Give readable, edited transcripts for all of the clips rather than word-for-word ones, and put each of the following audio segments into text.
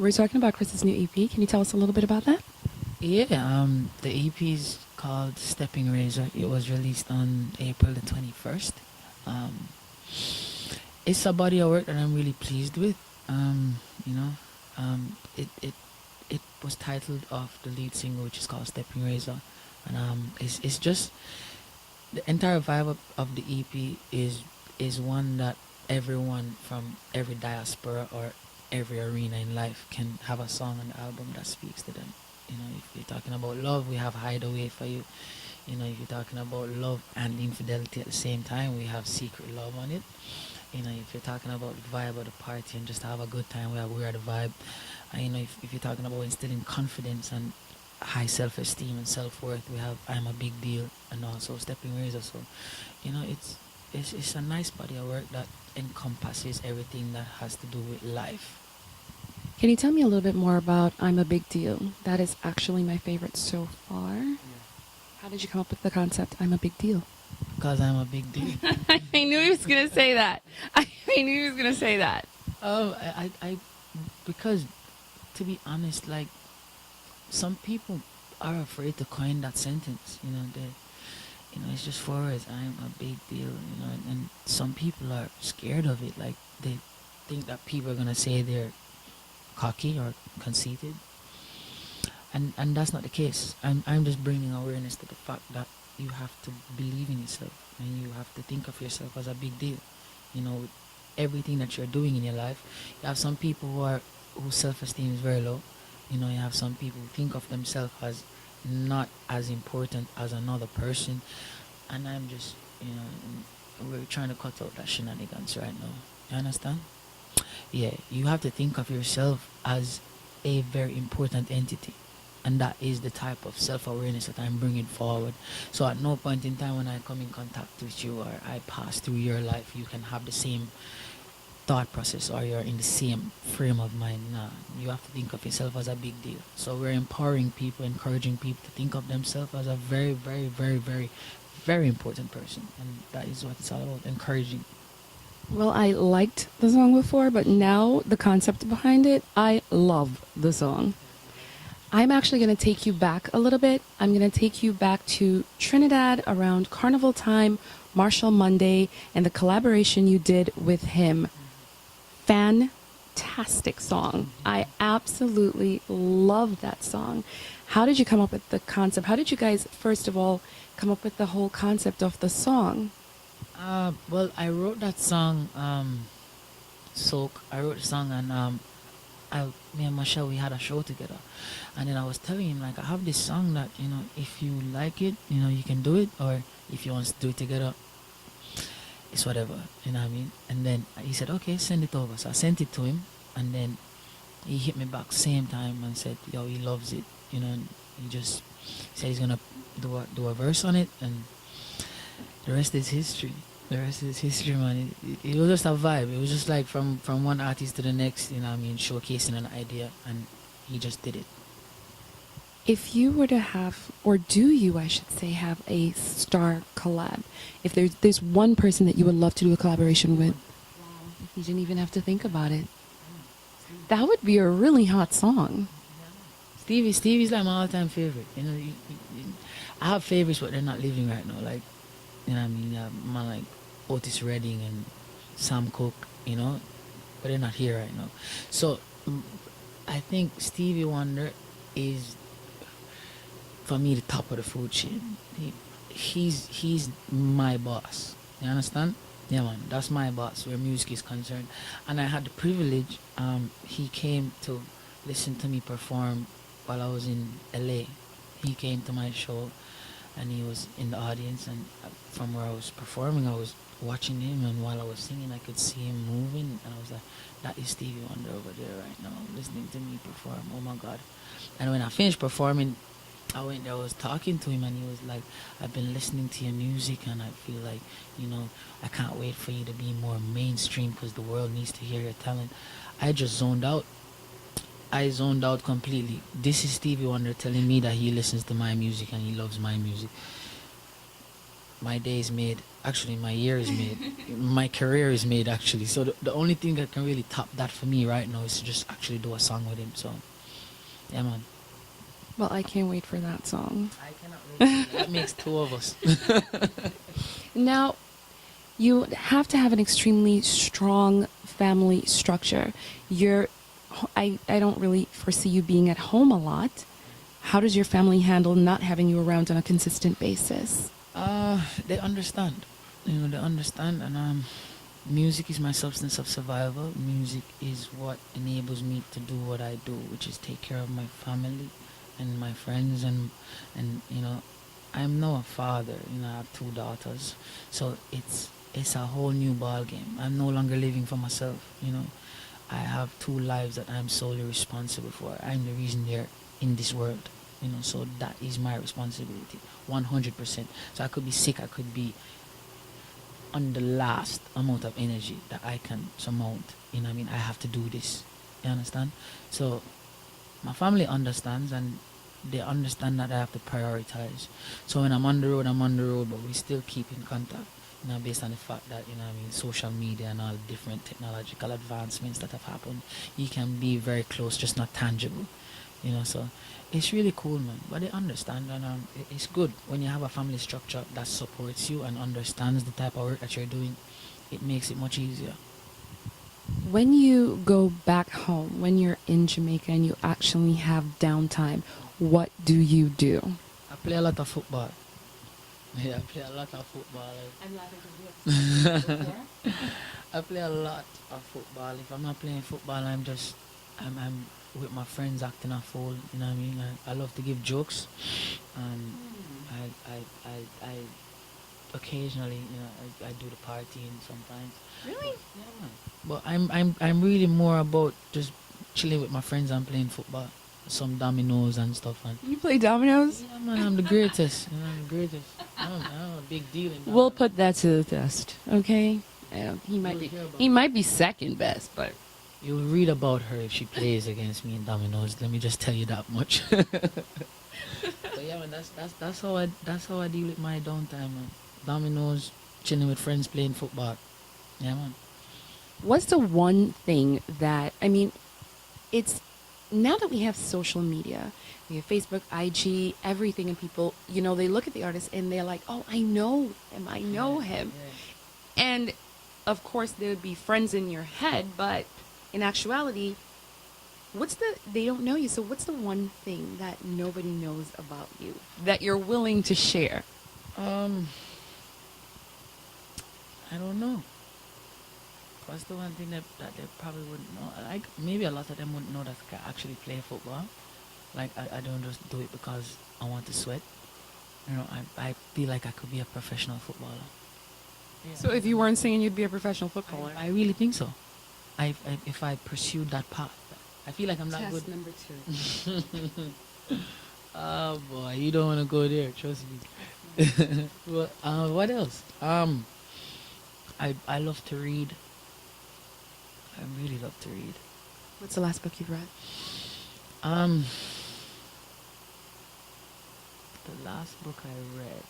We're talking about Chris's new EP. Can you tell us a little bit about that? Yeah, the EP is called Stepping Razor. It was released on April the 21st. Um, it's a body of work that I'm really pleased with. You know, it was titled off the lead single, which is called Stepping Razor, and it's just the entire vibe of the EP is one that everyone from every diaspora or every arena in life can have a song on the album that speaks to them. You know, if you're talking about love, we have Hideaway for you. You know, if you're talking about love and infidelity at the same time, we have Secret Love on it. You know, if you're talking about the vibe of the party and just have a good time, we have We Are the Vibe. And you know, if you're talking about instilling confidence and high self-esteem and self-worth, we have I'm a Big Deal and also Stepping Razor. So, you know, it's a nice body of work that encompasses everything that has to do with life. Can you tell me a little bit more about I'm a Big Deal? That is actually my favorite so far. Yeah. How did you come up with the concept I'm a Big Deal? Because I'm a big deal. I knew he was going to say that. I knew he was going to say that. Because to be honest, like some people are afraid to coin that sentence. You know, it's just for us. I'm a big deal. You know, and some people are scared of it. Like they think that people are gonna say they're cocky or conceited, and that's not the case. I'm just bringing awareness to the fact that you have to believe in yourself and you have to think of yourself as a big deal. You know, with everything that you're doing in your life, you have some people whose self-esteem is very low. You know, you have some people who think of themselves as not as important as another person, and I'm just, you know, we're trying to cut out that shenanigans right now. You understand? Yeah, you have to think of yourself as a very important entity, and that is the type of self-awareness that I'm bringing forward. So at no point in time when I come in contact with you or I pass through your life, you can have the same thought process or you're in the same frame of mind. Nah, you have to think of yourself as a big deal. So we're empowering people, encouraging people to think of themselves as a very, very, very, very, very important person, and that is what it's all about, encouraging. Well, I liked the song before, but now the concept behind it, I love the song. I'm actually going to take you back a little bit. I'm going to take you back to Trinidad around Carnival time, Marshall Monday, and the collaboration you did with him. Fantastic song. I absolutely love that song. How did you come up with the concept? How did you guys, first of all, come up with the whole concept of the song? Well, I wrote that song, Soak. I wrote the song and me and Michelle, we had a show together. And then I was telling him, like, I have this song that, you know, if you like it, you know, you can do it. Or if you want to do it together, it's whatever, you know what I mean? And then he said, okay, send it over. So I sent it to him. And then he hit me back same time and said, yo, he loves it. You know, and he just said he's going to do a verse on it. And the rest is history. The rest is history, man. It was just a vibe. It was just like from one artist to the next, you know what I mean, showcasing an idea, and he just did it. If you were to have, or do you, I should say, have a star collab, if there's one person that you would love to do a collaboration with, you didn't even have to think about it, that would be a really hot song. Stevie's like my all-time favorite. You know, I have favorites, but they're not living right now. Like, you know what I mean? Man like Otis Redding and Sam Cooke, you know, but they're not here right now. So I think Stevie Wonder is, for me, the top of the food chain. He's my boss. You understand? Yeah, man, that's my boss where music is concerned. And I had the privilege. He came to listen to me perform while I was in LA. He came to my show, and he was in the audience, and from where I was performing, I was watching him, and while I was singing, I could see him moving, and I was like, that is Stevie Wonder over there right now, listening to me perform. Oh my God. And when I finished performing, I went there, I was talking to him, and he was like, I've been listening to your music, and I feel like, you know, I can't wait for you to be more mainstream because the world needs to hear your talent. I just zoned out. I zoned out completely. This is Stevie Wonder telling me that he listens to my music and he loves my music. my day is made. Actually, my year is made. My career is made, actually. So the only thing that can really top that for me right now is to just actually do a song with him. So, yeah, man. Well, I can't wait for that song. I cannot wait. That makes two of us. Now, you have to have an extremely strong family structure. I don't really foresee you being at home a lot. How does your family handle not having you around on a consistent basis? They understand. They understand, and music is my substance of survival. Music is what enables me to do what I do, which is take care of my family and my friends, and I'm now a father. I have two daughters, so it's a whole new ball game. I'm no longer living for myself. I have two lives that I'm solely responsible for. I'm the reason they're in this world. So that is my responsibility, 100%. So I could be sick, I could be on the last amount of energy that I can surmount. I have to do this. You understand? So my family understands, and they understand that I have to prioritize. So when I'm on the road, I'm on the road, but we still keep in contact. Based on the fact that social media and all the different technological advancements that have happened, you can be very close, just not tangible. So it's really cool, man. But they understand, and it's good when you have a family structure that supports you and understands the type of work that you're doing. It makes it much easier. When you go back home, when you're in Jamaica and you actually have downtime, what do you do? I play a lot of football. Yeah, I play a lot of football. I'm laughing I play a lot of football. If I'm not playing football, I'm with my friends acting a fool. You know what I mean? I love to give jokes. I occasionally, I do the partying sometimes. Really? Yeah, man. But I'm really more about just chilling with my friends and playing football, some dominoes and stuff. And You play dominoes? yeah, man, I'm the greatest. I'm the greatest. I'm a big deal in We'll dominoes. put that to the test, okay? He might be second best, but You'll read about her if she plays against me in dominoes. Let me just tell you that much. But yeah, man, that's how I deal with my downtime, man. Dominoes, chilling with friends, playing football. Yeah, man. what's the one thing that it's now that we have social media, we have Facebook, IG, everything, and people, they look at the artist and they're like, "Oh, I know him, I know him," Yeah. and of course there would be friends in your head, but in actuality, they don't know you. So what's the one thing that nobody knows about you that you're willing to share? I don't know. What's the one thing that they probably wouldn't know? Like, maybe a lot of them wouldn't know that I can actually play football. Like, I don't just do it because I want to sweat. I feel like I could be a professional footballer. Yeah. So if you weren't singing, you'd be a professional footballer. I really think so. If I pursued that path, I feel like I'm not good. Test number 2. Oh boy, you don't want to go there. Trust me. Well, what else? I love to read. I really love to read. What's the last book you've read? The last book I read.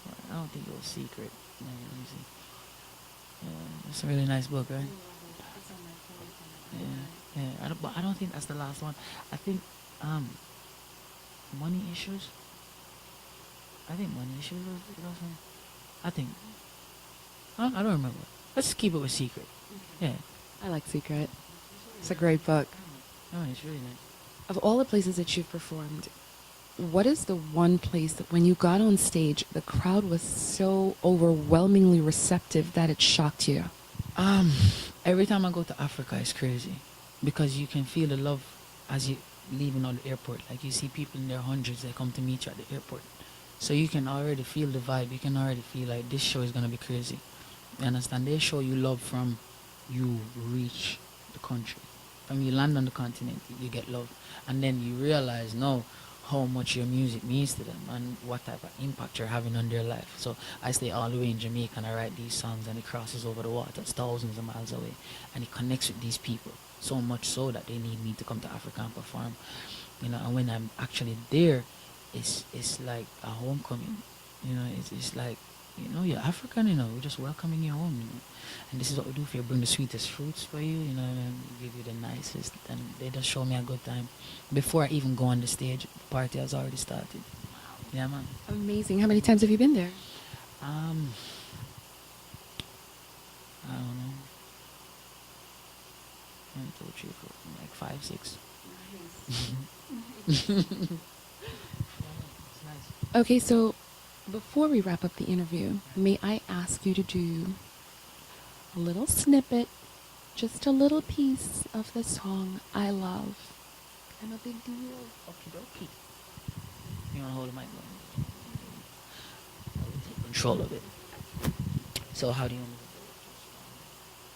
Well, I don't think it was Secret. No, let me see. Yeah, it's a really nice book, right? Yeah. But I don't think that's the last one. I think, Money Issues. I think Money Issues was the last one. I think. I don't remember. Let's keep it with Secret. Yeah. I like Secret. It's a great book. Oh, it's really nice. Of all the places that you've performed, what is the one place that when you got on stage, the crowd was so overwhelmingly receptive that it shocked you? Every time I go to Africa, it's crazy because you can feel the love as you leaving on the airport. Like, you see people in their hundreds, they come to meet you at the airport, so you can already feel the vibe. You can already feel like this show is gonna be crazy. You understand? They show you love from you reach the country. From you land on the continent, you get love, and then you realize how much your music means to them and what type of impact you're having on their life. So I stay all the way in Jamaica and I write these songs, and it crosses over the water. It's thousands of miles away, and it connects with these people so much so that they need me to come to Africa and perform. And when I'm actually there, it's like a homecoming. You know, it's like, you know, you're African, you know, we're just welcoming you home, you know. And this is what we do for you, bring the sweetest fruits for you, you know, and give you the nicest, and they just show me a good time. Before I even go on the stage, the party has already started. Yeah, man. Amazing. How many times have you been there? I don't know. 1, 2, 3, 4, like 5, 6. It's nice. Okay, so before we wrap up the interview, may I ask you to do a little snippet, just a little piece of the song I Love? I'm a big deal. Okie dokie. You wanna hold the mic? I will take control of it. So how do you want me to do it? Just,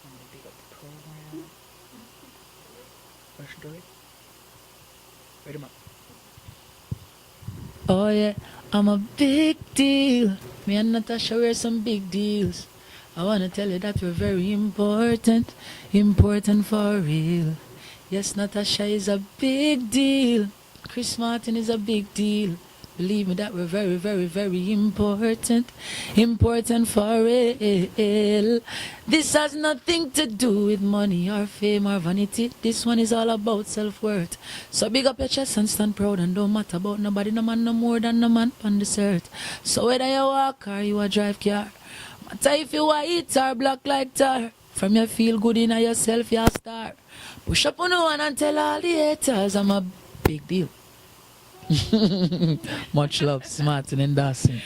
I'm gonna pick up the program. First do it. Read 'em up. Oh yeah, I'm a big deal. Me and Natasha, we're some big deals. I wanna tell you that we're very important, important for real. Yes, Natasha is a big deal. Chris Martin is a big deal. Believe me that we're very, very, very important, important for real. This has nothing to do with money or fame or vanity. This one is all about self-worth. So big up your chest and stand proud, and don't matter about nobody, no man no more than no man on this earth. So whether you walk or you a drive car, matter if you white or black like tar, from you feel good in yourself, you're a star. Push up on one and tell all the haters I'm a big deal. Much love, Martin and Dawson.